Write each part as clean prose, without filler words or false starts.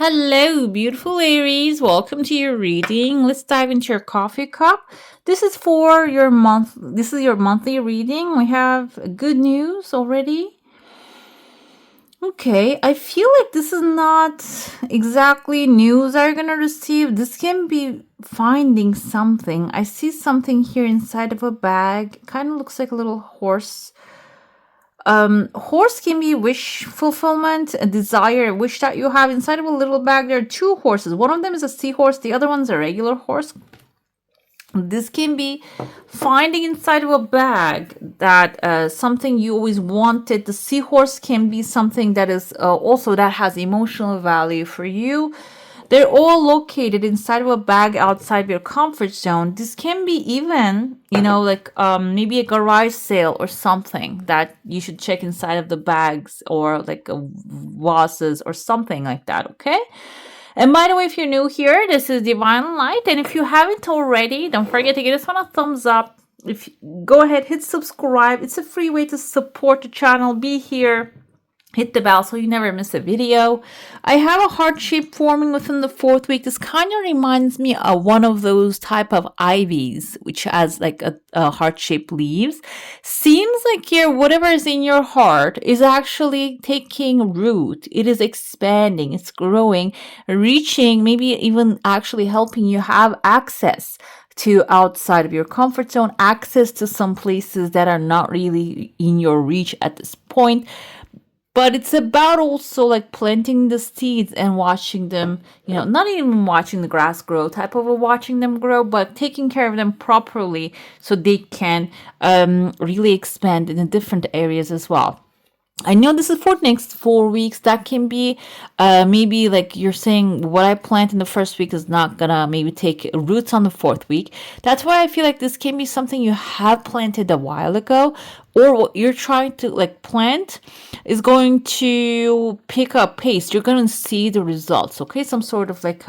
Hello, beautiful Aries. Welcome to your reading. Let's dive into your coffee cup. This is for your month. This is your monthly reading. We have good news already. Okay, I feel like this is not exactly news that you're gonna receive. This can be finding something. I see something here inside of a bag. Kind of looks like a little horse. Horse can be wish fulfillment, a desire, a wish that you have inside of a little bag. There are two horses. One of them is a seahorse, the other one's a regular horse. This can be finding inside of a bag that something you always wanted. The seahorse can be something that is also that has emotional value for you. They're all located inside of a bag outside your comfort zone. This can be even, like maybe a garage sale or something that you should check inside of the bags or like vases or something like that, okay? And by the way, if you're new here, this is Divine Light. And if you haven't already, don't forget to give this one a thumbs up. Go ahead, hit subscribe. It's a free way to support the channel. Be here. Hit the bell so you never miss a video. I have a heart shape forming within the 4th week. This kind of reminds me of one of those type of ivies, which has like a heart-shaped leaves. Seems like here, whatever is in your heart is actually taking root. It is expanding, it's growing, reaching, maybe even actually helping you have access to outside of your comfort zone, access to some places that are not really in your reach at this point. But it's about also like planting the seeds and watching them, not even watching the grass grow type of watching them grow, but taking care of them properly so they can really expand in the different areas as well. I know this is for the next 4 weeks. That can be maybe like you're saying what I plant in the 1st week is not gonna maybe take roots on the 4th week. That's why I feel like this can be something you have planted a while ago, or what you're trying to like plant is going to pick up pace. You're gonna see the results, okay? Some sort of like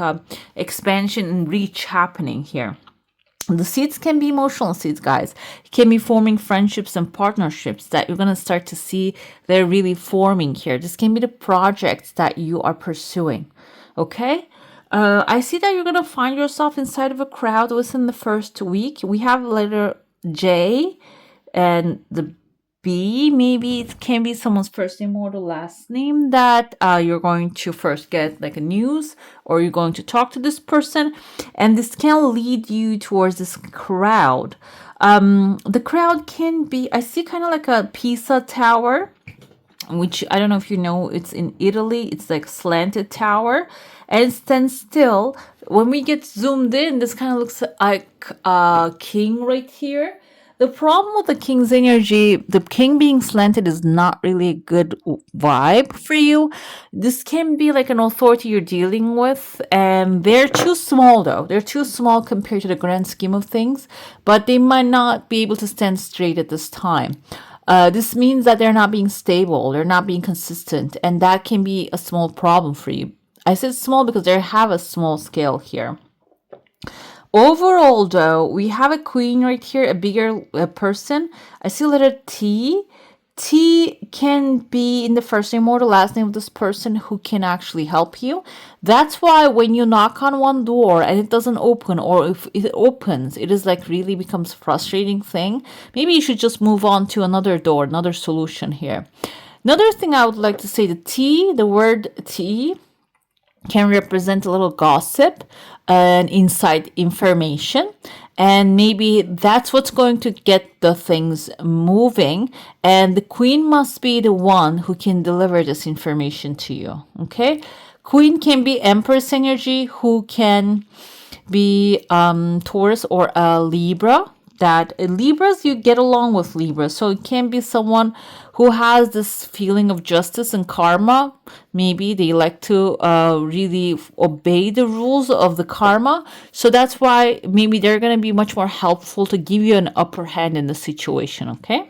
expansion and reach happening here. The seeds can be emotional seeds, guys. It can be forming friendships and partnerships that you're going to start to see they're really forming here. This can be the projects that you are pursuing. Okay? I see that you're going to find yourself inside of a crowd within the 1st week. We have letter J and the B. Maybe it can be someone's first name or the last name that you're going to first get like a news, or you're going to talk to this person, and this can lead you towards this crowd. The crowd can be, I see kind of like a Pisa tower, which I don't know if you know, it's in Italy. It's like slanted tower and it stands still. When we get zoomed in, this kind of looks like a king right here. The problem with the king's energy, the king being slanted, is not really a good vibe for you. This can be like an authority you're dealing with, and they're too small though. They're too small compared to the grand scheme of things, but they might not be able to stand straight at this time. This means that they're not being stable, they're not being consistent, and that can be a small problem for you. I said small because they have a small scale here. Overall, though, we have a queen right here, a bigger person. I see letter T. T can be in the first name or the last name of this person who can actually help you. That's why when you knock on one door and it doesn't open, or if it opens, it is like really becomes a frustrating thing. Maybe you should just move on to another door, another solution here. Another thing I would like to say, the word T can represent a little gossip and inside information, and maybe that's what's going to get the things moving, and the queen must be the one who can deliver this information to you. Okay, queen can be empress energy, who can be Taurus or a Libra. That Libras, you get along with Libras, so it can be someone who has this feeling of justice and karma. Maybe they like to really obey the rules of the karma, so that's why maybe they're going to be much more helpful to give you an upper hand in the situation. Okay,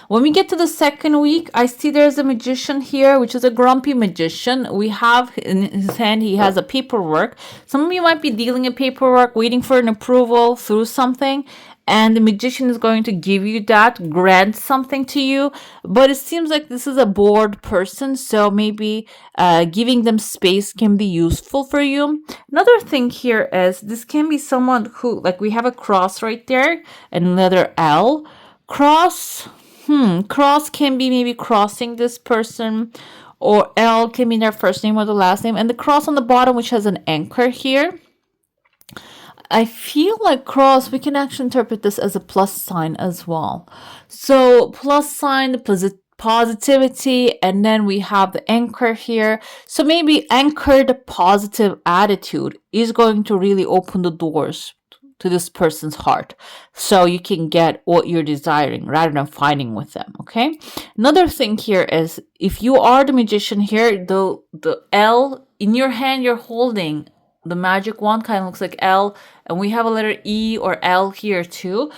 when we get to the 2nd week, I see there's a magician here, which is a grumpy magician. We have in his hand, he has a paperwork. Some of you might be dealing in paperwork, waiting for an approval through something. and the magician is going to give you that, grant something to you. But it seems like this is a bored person, so maybe giving them space can be useful for you. Another thing here is this can be someone who, like, we have a cross right there and another L. Cross can be maybe crossing this person, or L can be their first name or the last name, and the cross on the bottom, which has an anchor here. I feel like cross, we can actually interpret this as a plus sign as well. So plus sign, the positivity, and then we have the anchor here. So maybe anchored positive attitude is going to really open the doors to this person's heart, so you can get what you're desiring rather than fighting with them. Okay, another thing here is, if you are the magician here, the L in your hand, you're holding the magic wand, kind of looks like L, and we have a letter E or L here too.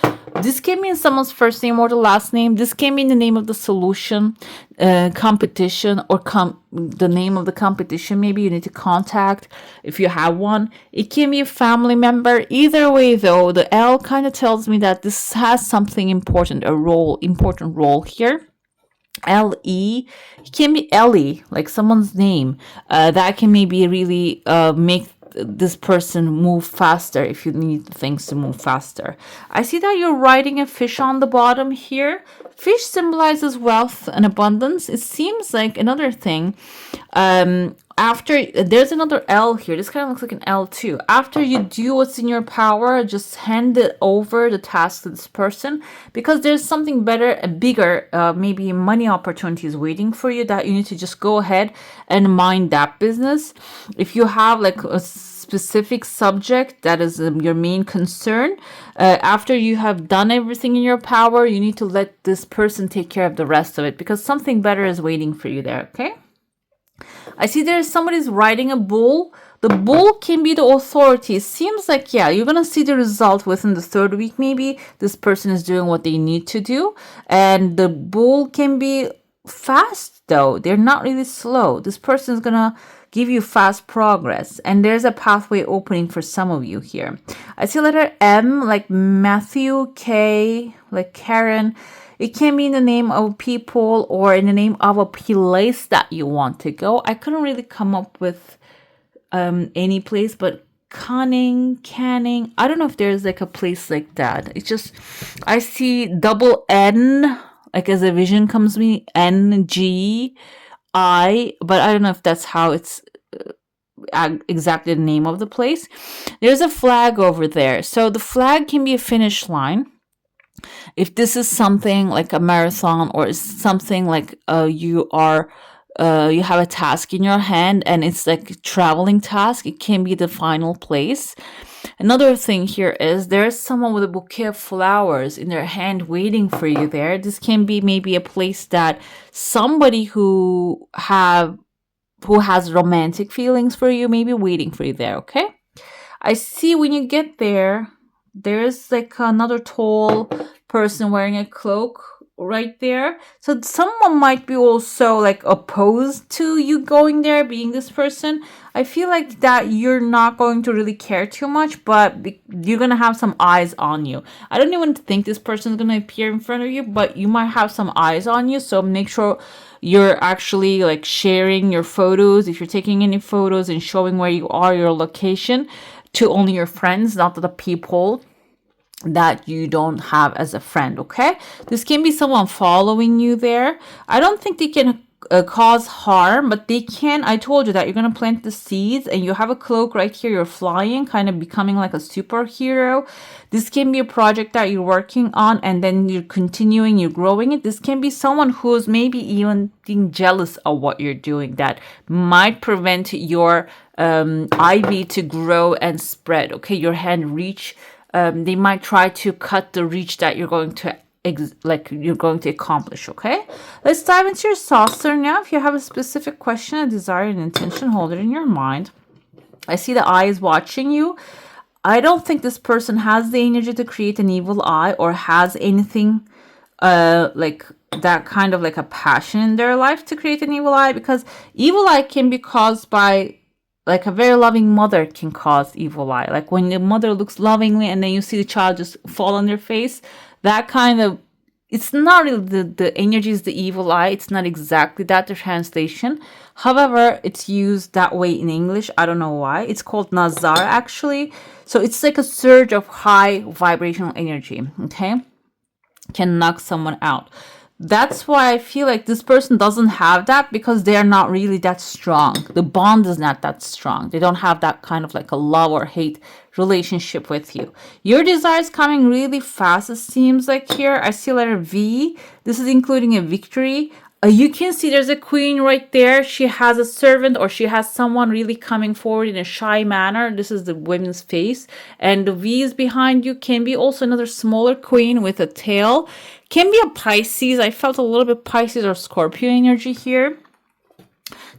This can mean someone's first name or the last name. This can mean the name of the solution, competition, or the name of the competition maybe you need to contact if you have one. It can be a family member. Either way though, the L kind of tells me that this has something important, important role here. L-E, it can be Ellie, like someone's name. That can maybe really make this person move faster if you need things to move faster. I see that you're riding a fish on the bottom here. Fish symbolizes wealth and abundance. It seems like another thing. After there's another L here. This kind of looks like an L too. After you do what's in your power, just hand it over the task to this person, because there's something better and bigger, maybe money opportunities waiting for you, that you need to just go ahead and mind that business. If you have like a specific subject that is your main concern, after you have done everything in your power, you need to let this person take care of the rest of it, because something better is waiting for you there. Okay, I see there's somebody's riding a bull. The bull can be the authority. It seems like, yeah, you're going to see the result within the 3rd week. Maybe this person is doing what they need to do. And the bull can be fast though. They're not really slow. This person is going to give you fast progress. And there's a pathway opening for some of you here. I see letter M, like Matthew, K, like Karen. It can be in the name of people or in the name of a place that you want to go. I couldn't really come up with any place, but Canning. I don't know if there's like a place like that. It's just, I see double N, like as a vision comes to me, N-G-I, but I don't know if that's how it's exactly the name of the place. There's a flag over there. So the flag can be a finish line. If this is something like a marathon, or something like you have a task in your hand and it's like a traveling task, it can be the final place. Another thing here is there's someone with a bouquet of flowers in their hand waiting for you there. This can be maybe a place that somebody who has romantic feelings for you, maybe waiting for you there. Okay, I see when you get there, there's like another tall person wearing a cloak right there. So someone might be also like opposed to you going there, being this person. I feel like that you're not going to really care too much, but you're going to have some eyes on you. I don't even think this person is going to appear in front of you, but you might have some eyes on you. So make sure you're actually like sharing your photos, if you're taking any photos, and showing where you are, your location, to only your friends, not to the people that you don't have as a friend. Okay, this can be someone following you there. I don't think they can cause harm, but they can. I told you that you're going to plant the seeds, and you have a cloak right here. You're flying, kind of becoming like a superhero. This can be a project that you're working on, and then you're continuing, you're growing it. This can be someone who's maybe even being jealous of what you're doing, that might prevent your ivy to grow and spread. Okay, your hand reach. They might try to cut the reach that you're going to accomplish. Okay, let's dive into your saucer now. If you have a specific question, a desire, an intention, hold it in your mind. I see the eyes watching you. I don't think this person has the energy to create an evil eye, or has anything like that kind of like a passion in their life to create an evil eye, because evil eye can be caused by Like a very loving mother can cause evil eye. Like when the mother looks lovingly and then you see the child just fall on their face, that kind of, it's not really the energy is the evil eye. It's not exactly that, the translation. However, it's used that way in English. I don't know why. It's called nazar actually. So it's like a surge of high vibrational energy. Okay. Can knock someone out. That's why I feel like this person doesn't have that, because they are not really that strong. The bond is not that strong. They don't have that kind of like a love or hate relationship with you. Your desire is coming really fast, it seems like here. I see letter V. This is including a victory. You can see there's a queen right there. She has a servant, or she has someone really coming forward in a shy manner. This is the woman's face. And the V is behind you. Can be also another smaller queen with a tail. Can be a Pisces. I felt a little bit Pisces or Scorpio energy here.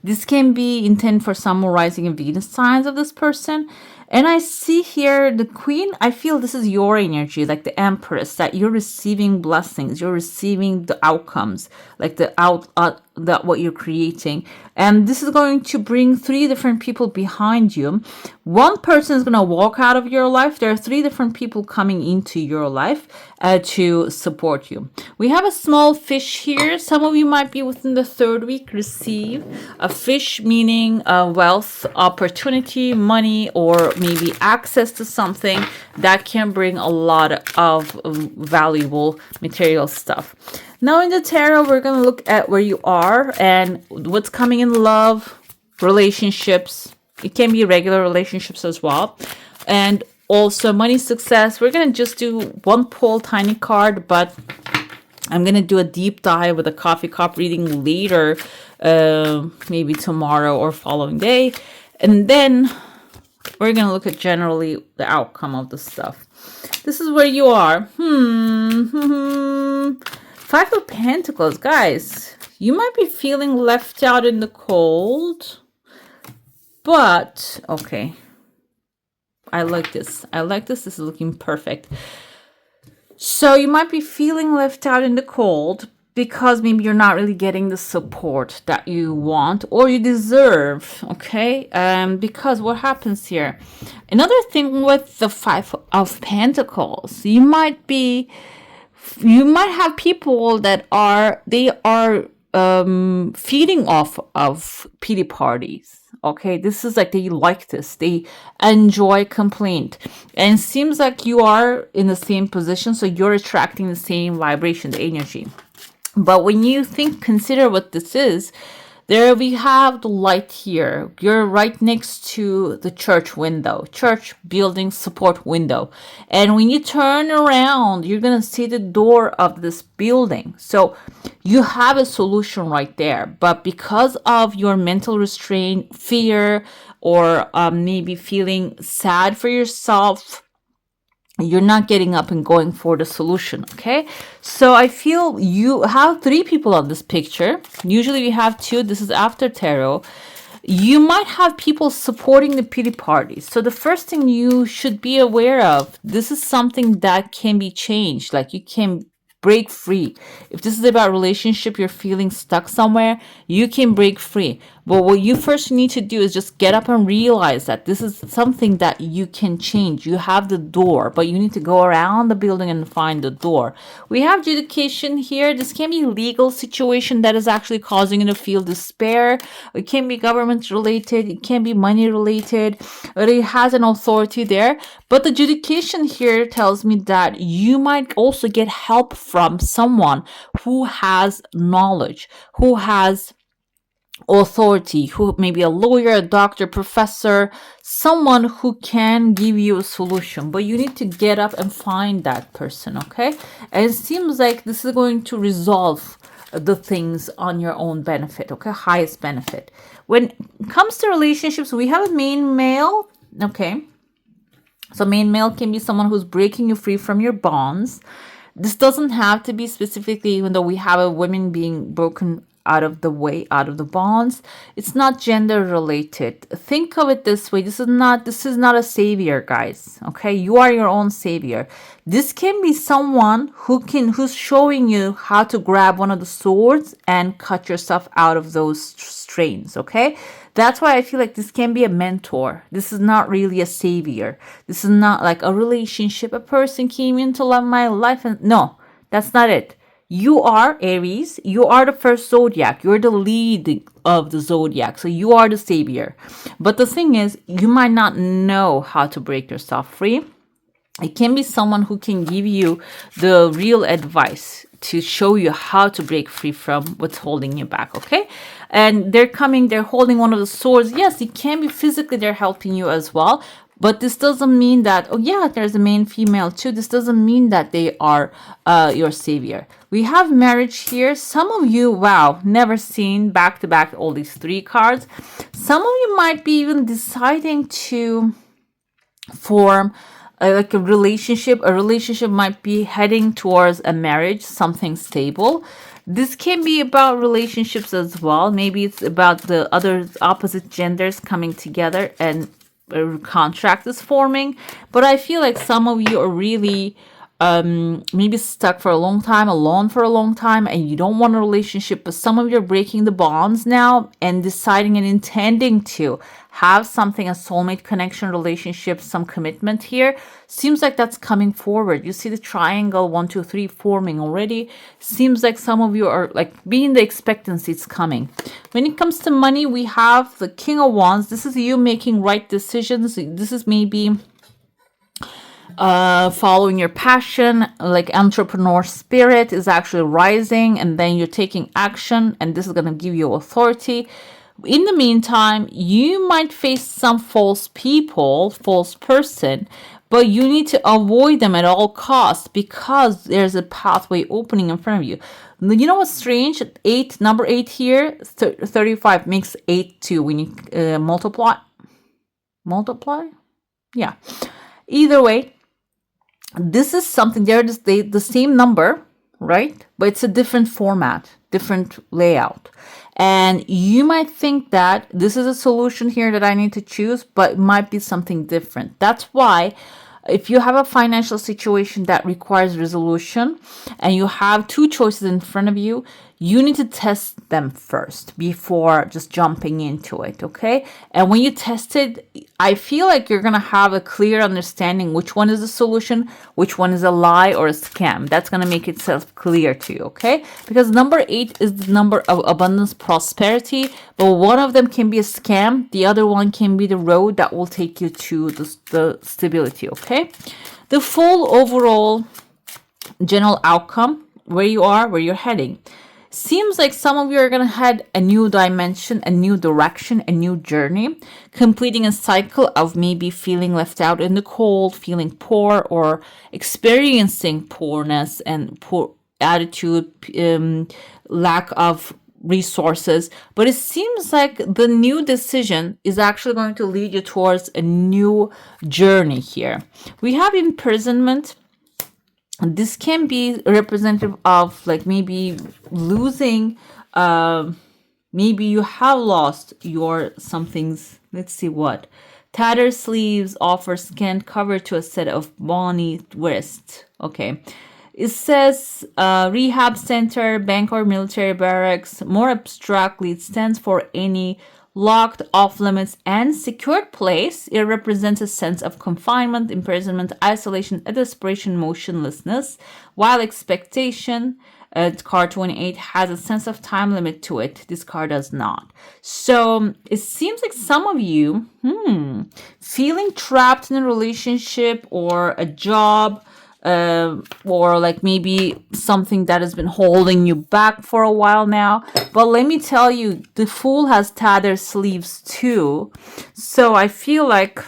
This can be intent for some rising and Venus signs of this person. And I see here the queen. I feel this is your energy, like the empress, that you're receiving blessings. You're receiving the outcomes, like that what you're creating. And this is going to bring 3 different people behind you. One person is going to walk out of your life. There are 3 different people coming into your life to support you. We have a small fish here. Some of you might be within the 3rd week receive a fish, meaning wealth, opportunity, money, or maybe access to something that can bring a lot of valuable material stuff. Now in the tarot, we're going to look at where you are and what's coming in love, relationships. It can be regular relationships as well. And also money, success. We're going to just do one pull, tiny card, but I'm going to do a deep dive with a coffee cup reading later, maybe tomorrow or following day. And then we're going to look at generally the outcome of the stuff. This is where you are. 5 of Pentacles, guys. You might be feeling left out in the cold. But, okay. I like this. I like this. This is looking perfect. So you might be feeling left out in the cold because maybe you're not really getting the support that you want or you deserve, okay? Because what happens here? Another thing with the 5 of Pentacles, you might have people that are feeding off of pity parties. Okay, this is like they like this. They enjoy complaint. And it seems like you are in the same position, so you're attracting the same vibration, the energy. But when you consider what this is, there we have the light here. You're right next to the church window, church building support window. And when you turn around, you're going to see the door of this building. So you have a solution right there. But because of your mental restraint, fear, or maybe feeling sad for yourself, you're not getting up and going for the solution, okay? So I feel you have 3 people on this picture. Usually we have 2. This is after tarot. You might have people supporting the pity parties. So the first thing you should be aware of, this is something that can be changed. Like you can break free. If this is about relationship, you're feeling stuck somewhere, you can break free. But what you first need to do is just get up and realize that this is something that you can change. You have the door, but you need to go around the building and find the door. We have adjudication here. This can be a legal situation that is actually causing you to feel despair. It can be government related. It can be money related. But it has an authority there. But the adjudication here tells me that you might also get help from someone who has knowledge, who has authority, who may be a lawyer, a doctor, professor, someone who can give you a solution. But you need to get up and find that person, okay? And it seems like this is going to resolve the things on your own benefit, okay? Highest benefit. When it comes to relationships, we have a main male, okay? So main male can be someone who's breaking you free from your bonds. This doesn't have to be specifically, even though we have a woman being broken out of the way, out of the bonds. It's not gender related. Think of it this way. This is not a savior, guys. Okay? You are your own savior. This can be someone who's showing you how to grab one of the swords and cut yourself out of those strains, okay? That's why I feel like this can be a mentor. This is not really a savior. This is not like a relationship. A person came into my life and no, that's not it. You are Aries. You are the first zodiac. You're the lead of the zodiac. So you are the savior. But the thing is, you might not know how to break yourself free. It can be someone who can give you the real advice to show you how to break free from what's holding you back, okay? And they're holding one of the swords. Yes, it can be physically they're helping you as well. But this doesn't mean that, oh yeah, there's a male, female too. This doesn't mean that they are your savior. We have marriage here. Some of you, wow, never seen back to back all these 3 cards. Some of you might be even deciding to form like a relationship. A relationship might be heading towards a marriage, something stable. This can be about relationships as well. Maybe it's about the other opposite genders coming together and a contract is forming. But I feel like some of you are really maybe stuck for a long time, alone for a long time, and you don't want a relationship, but some of you are breaking the bonds now and deciding and intending to have something, a soulmate connection, relationship, some commitment here. Seems like that's coming forward. You see the triangle 1, 2, 3 forming already. Seems like some of you are like being the expectancy, it's coming. When it comes to money, we have the King of Wands. This is you making right decisions. This is maybe following your passion, like entrepreneur spirit is actually rising, and then you're taking action, and this is going to give you authority. In the meantime, you might face some false people, false person, but you need to avoid them at all costs because there's a pathway opening in front of you. You know what's strange? Number 8 here, 35 makes 8 too. When you multiply? Yeah. Either way, this is something, they're the same number, right? But it's a different format, different layout. And you might think that this is a solution here that I need to choose, but it might be something different. That's why if you have a financial situation that requires resolution and you have 2 choices in front of you, you need to test them first before just jumping into it, okay? And when you test it, I feel like you're going to have a clear understanding which one is a solution, which one is a lie or a scam. That's going to make itself clear to you, okay? Because number 8 is the number of abundance, prosperity, but one of them can be a scam. The other one can be the road that will take you to the stability, okay? The full overall general outcome, where you are, where you're heading. Seems like some of you are going to head a new dimension, a new direction, a new journey, completing a cycle of maybe feeling left out in the cold, feeling poor, or experiencing poorness and poor attitude, lack of resources. But it seems like the new decision is actually going to lead you towards a new journey here. We have imprisonment. This can be representative of like maybe losing, maybe you have lost your somethings. Let's see what. Tattered sleeves offer scant cover to a set of bony wrists. Okay. It says rehab center, bank or military barracks. More abstractly, it stands for any locked, off-limits, and secured place. It represents a sense of confinement, imprisonment, isolation, a desperation, motionlessness, while expectation, card 28, has a sense of time limit to it. This card does not. So it seems like some of you feeling trapped in a relationship or a job, or like maybe something that has been holding you back for a while now. But let me tell you, the Fool has tattered sleeves too. So I feel like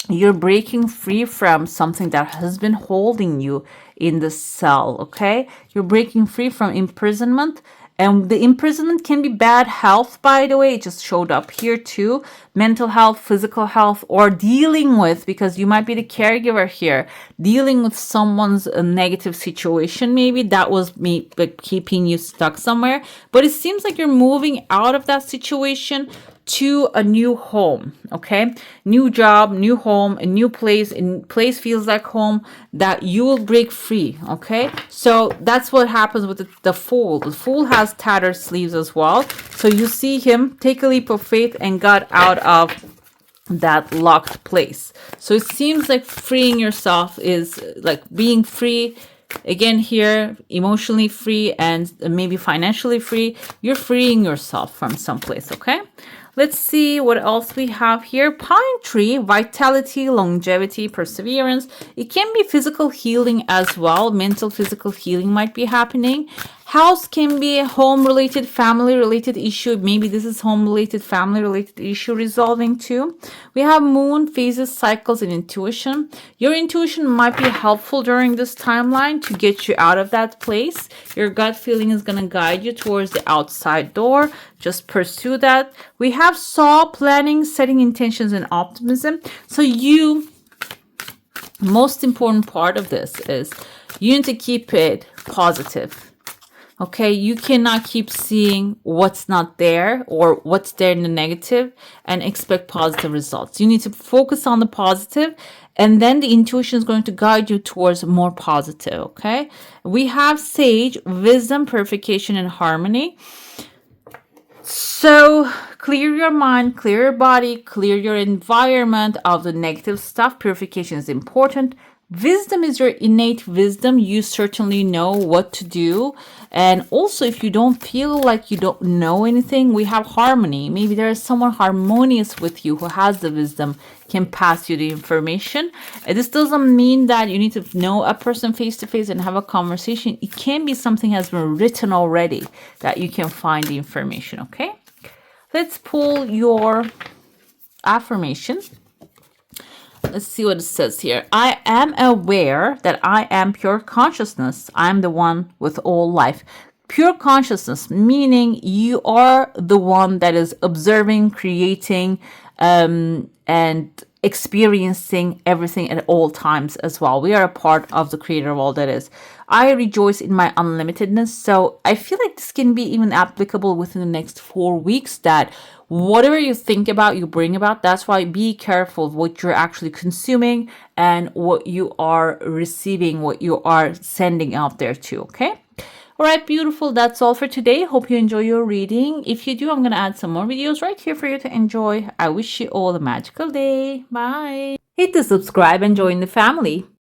you're breaking free from something that has been holding you in the cell, okay? You're breaking free from imprisonment And the imprisonment can be bad health, by the way. It just showed up here too. Mental health, physical health, or dealing with, because you might be the caregiver here, dealing with someone's negative situation. Maybe that was me keeping you stuck somewhere. But it seems like you're moving out of that situation to a new home, okay? New job, new home, a new place, and place feels like home, that you will break free, okay? So that's what happens with the Fool. The Fool has tattered sleeves as well. So you see him take a leap of faith and got out of that locked place. So it seems like freeing yourself is like being free. Again, here, emotionally free and maybe financially free. You're freeing yourself from someplace, okay? Let's see what else we have here. Pine tree, vitality, longevity, perseverance. It can be physical healing as well. Mental, physical healing might be happening. House can be a home-related, family-related issue. Maybe this is home-related, family-related issue resolving too. We have moon, phases, cycles, and intuition. Your intuition might be helpful during this timeline to get you out of that place. Your gut feeling is going to guide you towards the outside door. Just pursue that. We have saw, planning, setting intentions, and optimism. So most important part of this is you need to keep it positive. Okay, you cannot keep seeing what's not there or what's there in the negative and expect positive results. You need to focus on the positive, and then the intuition is going to guide you towards more positive, okay? We have sage, wisdom, purification, and harmony. So clear your mind, clear your body, clear your environment of the negative stuff. Purification is important. Wisdom is your innate wisdom. You certainly know what to do. And also, if you don't feel like you don't know anything, we have harmony. Maybe there is someone harmonious with you who has the wisdom, can pass you the information. And this doesn't mean that you need to know a person face to face and have a conversation. It can be something has been written already that you can find the information, okay? Let's pull your affirmation. Let's see what it says here. I am aware that I am pure consciousness. I'm the one with all life. Pure consciousness, meaning you are the one that is observing, creating, and experiencing everything at all times as well. We are a part of the creator of all that is. I rejoice in my unlimitedness. So I feel like this can be even applicable within the next 4 weeks, that whatever you think about, you bring about. That's why be careful of what you're actually consuming and what you are receiving, what you are sending out there too, okay? All right, beautiful. That's all for today. Hope you enjoy your reading. If you do, I'm going to add some more videos right here for you to enjoy. I wish you all a magical day. Bye. Hit the subscribe and join the family.